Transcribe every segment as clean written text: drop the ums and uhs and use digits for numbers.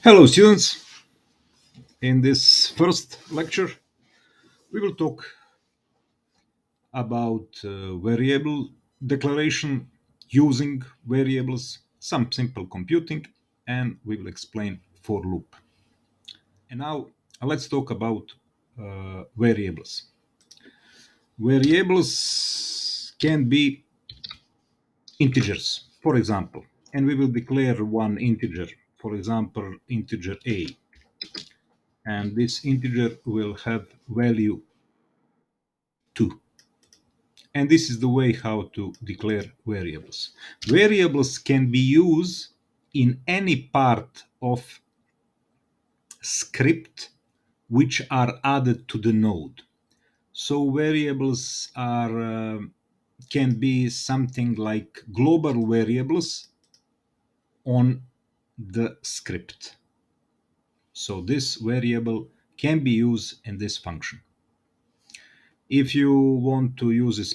Hello students, in this first lecture we will talk about variable declaration using variables, some simple computing, and we will explain for loop. And now let's talk about variables. Variables can be integers, for example, and we will declare one integer, for example integer a, and this integer will have value 2. And this is the way how to declare variables. Variables can be used in any part of script which are added to the node. So variables are can be something like global variables on the script. So this variable can be used in this function. If you want to use it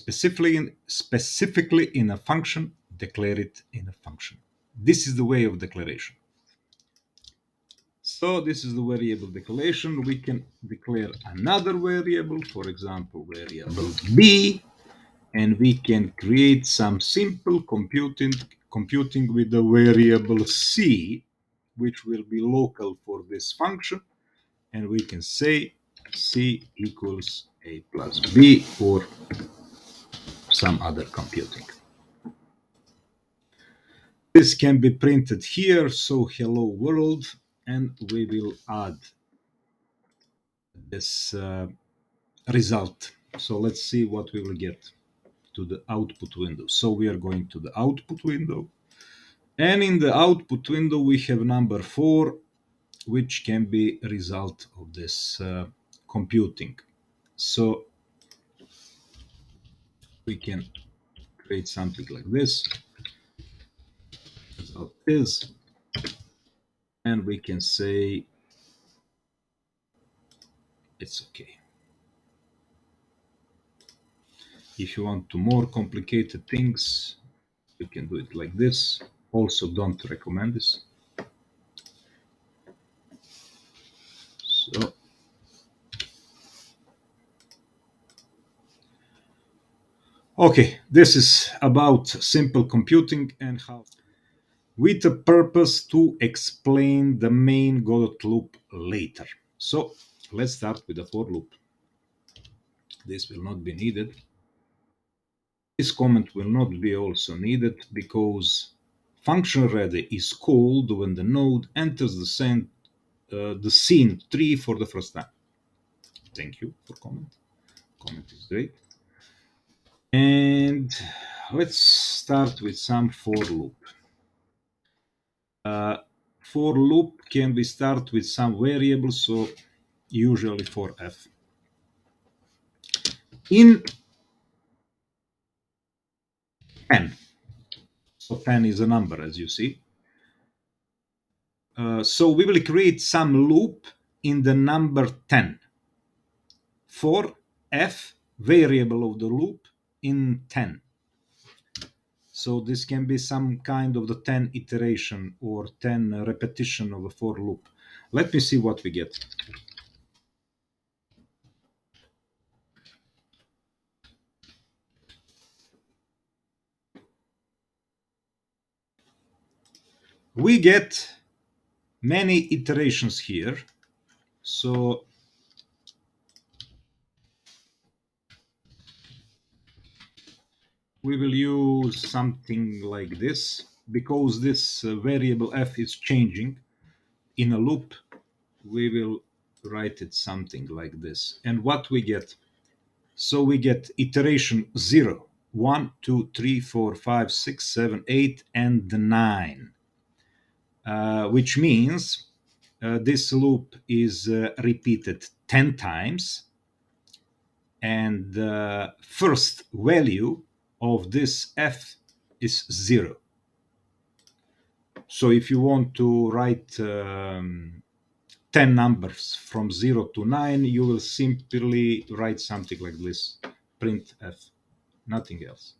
specifically in a function, declare it in a function. This is the way of declaration. So this is the variable declaration. We can declare another variable, for example, variable b, and we can create some simple computing with the variable c, which will be local for this function, and we can say c equals a plus b or some other computing. This can be printed here, so hello world, and we will add this result. So let's see what we will get to the output window. So we are going to the output window, and in the output window we have number 4, which can be a result of this computing. So we can create something like this. Result is, and we can say it's okay. If you want to more complicated things, you can do it like this. Also, don't recommend this. So, okay, this is about simple computing and how, with a purpose to explain the main GODOT loop later. So, let's start with the for loop. This will not be needed. This comment will not be also needed because function ready is called when the node enters the scene tree for the first time. Thank you for comment. Comment is great. And let's start with some for loop. For loop can we start with some variables, so usually for f. In 10, so 10 is a number as you see. So we will create some loop in the number 10 for f variable of the loop in 10. So this can be some kind of the 10 iteration or 10 repetition of a for loop. Let me see what we get. We get many iterations here. So we will use something like this because this variable f is changing in a loop. We will write it something like this. And what we get? So we get iteration 0, 1, 2, 3, 4, 5, 6, 7, 8, and 9, which means this loop is repeated 10 times, and the first value of this f is 0. So if you want to write 10 numbers from 0 to 9, you will simply write something like this, print f, nothing else.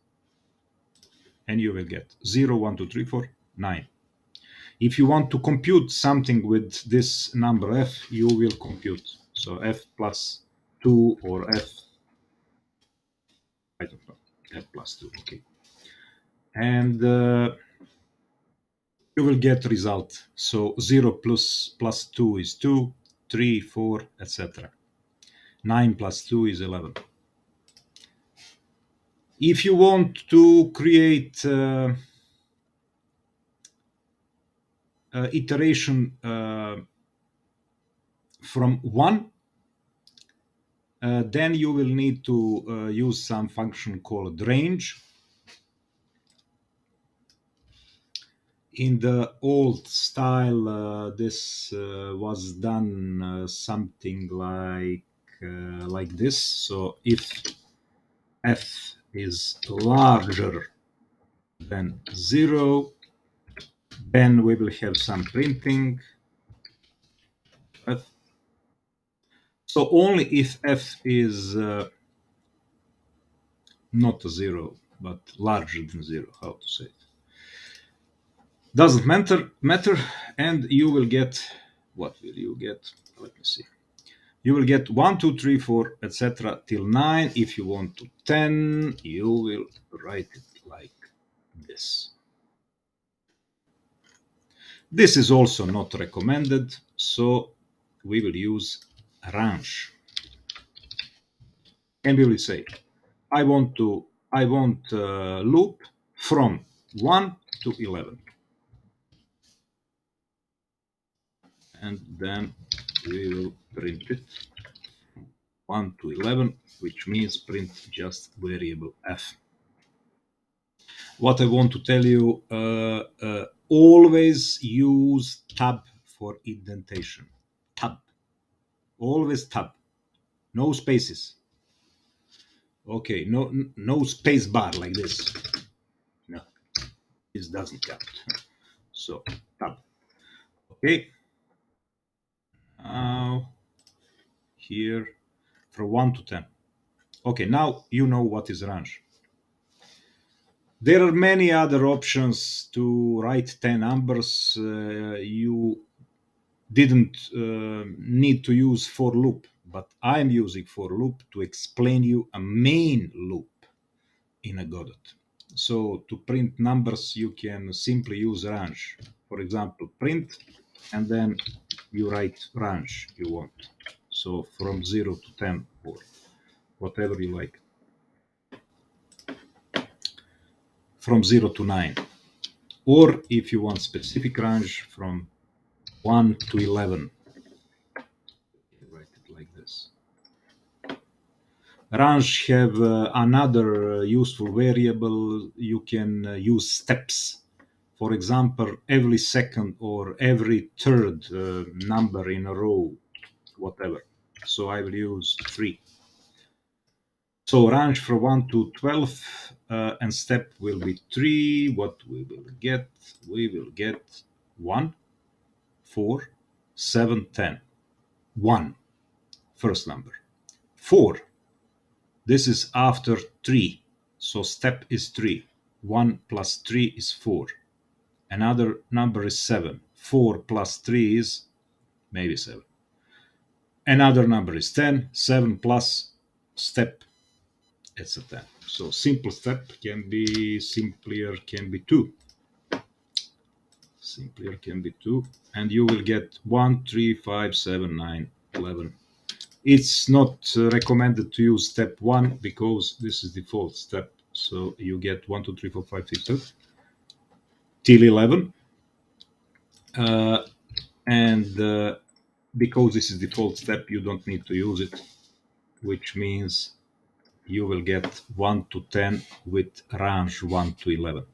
And you will get 0, 1, 2, 3, 4, 9. If you want to compute something with this number f, you will compute. So f plus 2 or f, I don't know, f plus 2, okay. And you will get result. So 0 plus 2 is 2, 3, 4, etc. 9 plus 2 is 11. If you want to create iteration from 1, then you will need to use some function called range. In the old style, this was done something like this. So if f is larger than 0, then we will have some printing. So only if f is not a 0, but larger than 0, how to say it. Doesn't matter, and you will get, what will you get? Let me see. You will get 1, 2, 3, 4, etc. till 9. If you want to 10, you will write it like this. This is also not recommended, so we will use range. And we will say, I want loop from 1 to 11. And then we will print it 1 to 11, which means print just variable f. What I want to tell you, always use tab for indentation. Tab. Always tab. No spaces. Okay, no space bar like this. No, this doesn't count. So, tab. Okay. Now, here, from 1 to 10. Okay, now you know what is range. There are many other options to write 10 numbers. You didn't need to use for loop, but I'm using for loop to explain you a main loop in a GODOT. So to print numbers, you can simply use range. For example, print, and then you write range you want. So from 0 to 10 or whatever you like. From 0 to 9. Or if you want specific range, from 1 to 11. Write it like this. Range have another useful variable. You can use steps. For example, every second or every third number in a row, whatever. So I will use 3. So range from 1 to 12 and step will be 3. What we will get? We will get 1, 4, 7, 10. 1, first number. 4, this is after 3. So step is 3. 1 plus 3 is 4. Another number is 7. 4 plus 3 is maybe 7. Another number is 10. 7 plus step, it's a 10. So simple step can be simpler, can be 2. Simpler can be 2. And you will get 1, 3, 5, 7, 9, 11. It's not recommended to use step 1 because this is default step. So you get 1, 2, 3, 4, 5, 6, 7 till 11. And because this is default step, you don't need to use it, which means you will get 1 to 10 with range 1 to 11.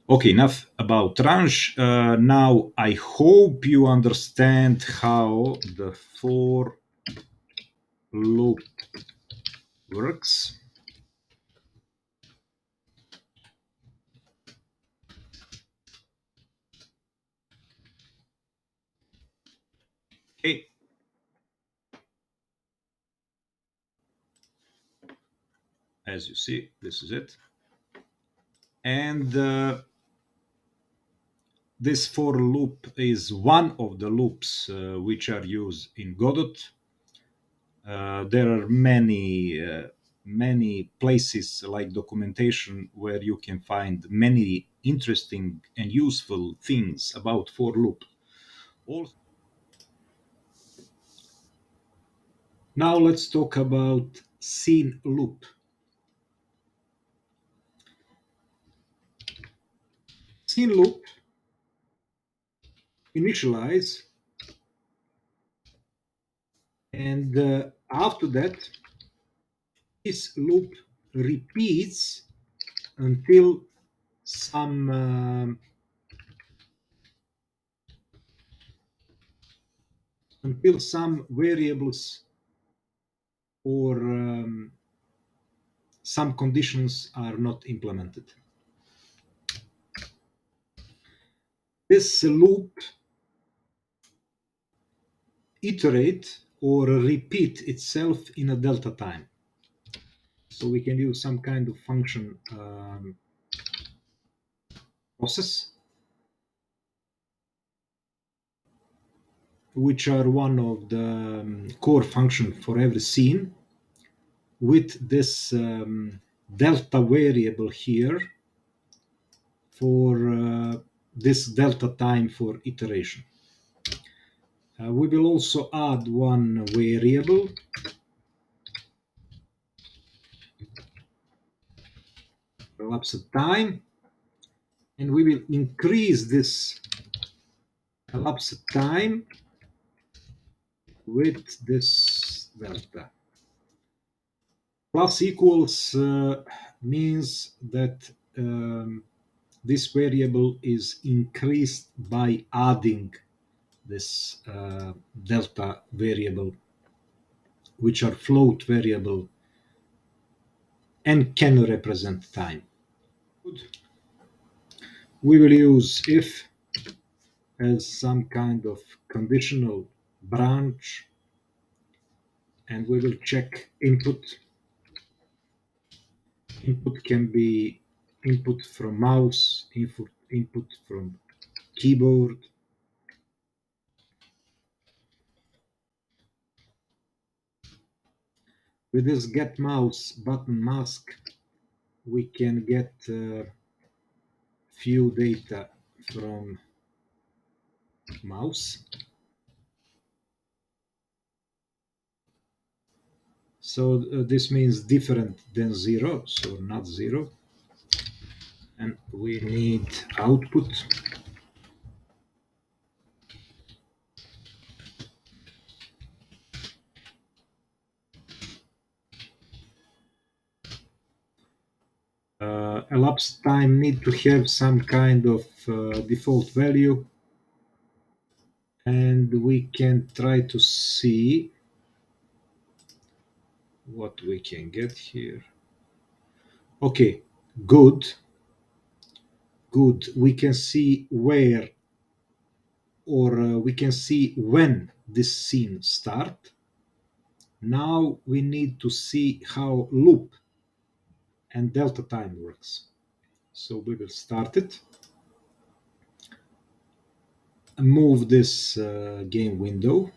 Okay, enough about range. Now I hope you understand how the for loop works. Okay. As you see, this is it. And This for loop is one of the loops which are used in Godot. There are many places like documentation where you can find many interesting and useful things about for loop. Also, now let's talk about scene loop. Scene loop initialize, and after that this loop repeats until some variables or some conditions are not implemented. This loop iterate or repeat itself in a delta time. So we can use some kind of function process, which are one of the core function for every scene, with this delta variable here for this delta time for iteration. We will also add one variable elapsed time, and we will increase this elapsed time with this delta. Plus equals means that this variable is increased by adding this delta variable, which are float variable and can represent time. We will use if as some kind of conditional branch, and we will check input. Input can be input from mouse, input from keyboard. With this get mouse button mask, we can get few data from mouse. So this means different than 0, so not 0. And we need output. Elapsed time need to have some kind of default value, and we can try to see what we can get here. Okay, good. We can see where, or we can see when this scene start. Now we need to see how loop and delta time works. So we will start it, move this game window,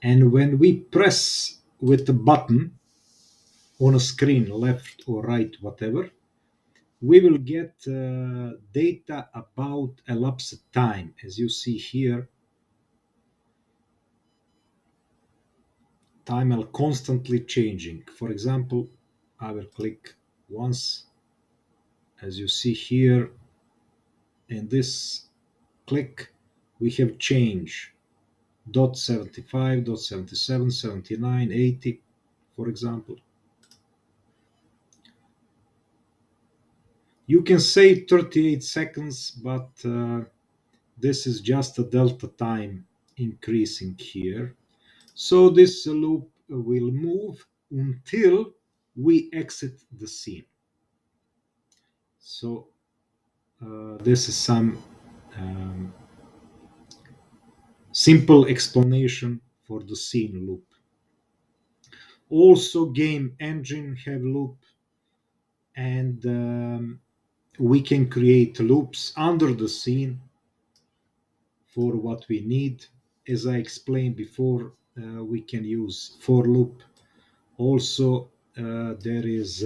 and when we press with the button on a screen, left or right, whatever, we will get data about elapsed time. As you see here, time are constantly changing. For example, I will click once. As you see here, in this click, we have change dot 75, dot 77, 79, 80, for example. You can say 38 seconds, but this is just a delta time increasing here. So this loop will move until we exit the scene. So this is some simple explanation for the scene loop. Also, game engine have loop, and we can create loops under the scene. for what we need. As I explained before, we can use for loop. Also, there is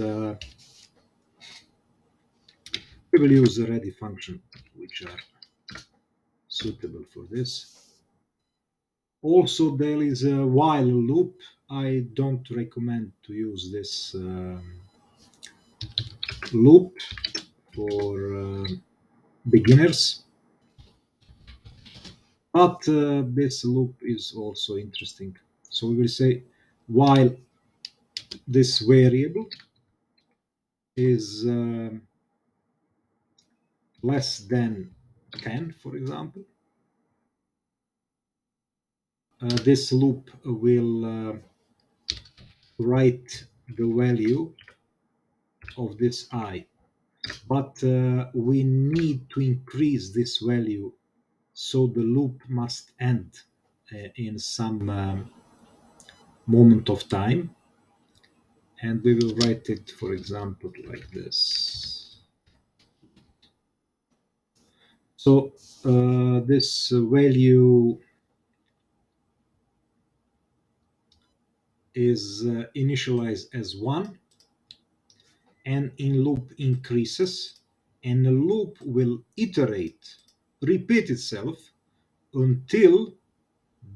we will use the ready function, which are suitable for this. Also, there is a while loop. I don't recommend to use this loop for beginners, but this loop is also interesting. So we will say while this variable is less than 10, for example, this loop will write the value of this I, but we need to increase this value, so the loop must end in some moment of time, and we will write it, for example, like this. So this value is initialized as 1, and in loop increases, and the loop will iterate, repeat itself until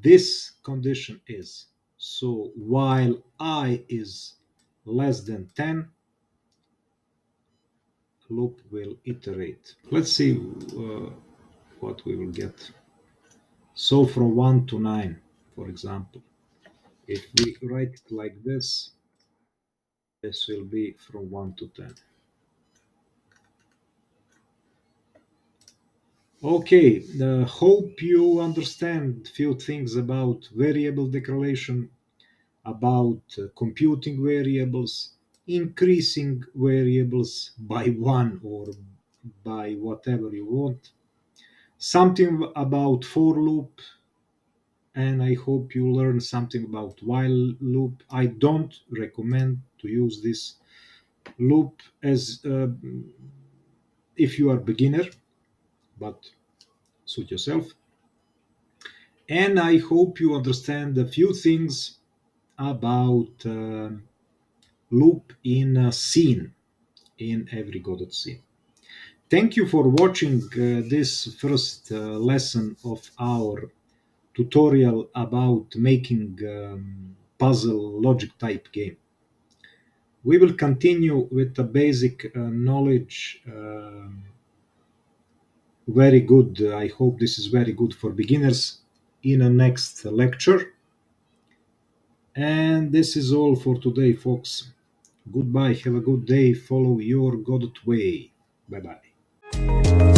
this condition is. So while I is less than 10, loop will iterate. Let's see what we will get. So from 1 to 9, for example, if we write it like this will be from 1 to 10. Okay, hope you understand few things about variable declaration, about computing variables, increasing variables by one or by whatever you want, something about for loop, and I hope you learn something about while loop. I don't recommend to use this loop as if you are beginner, but suit yourself. And I hope you understand a few things about loop in a scene, in every Godot scene. Thank you for watching this first lesson of our tutorial about making puzzle logic type game. We will continue with the basic knowledge. Very good. I hope this is very good for beginners in a next lecture. And this is all for today, folks. Goodbye. Have a good day. Follow your Godot way. Bye bye.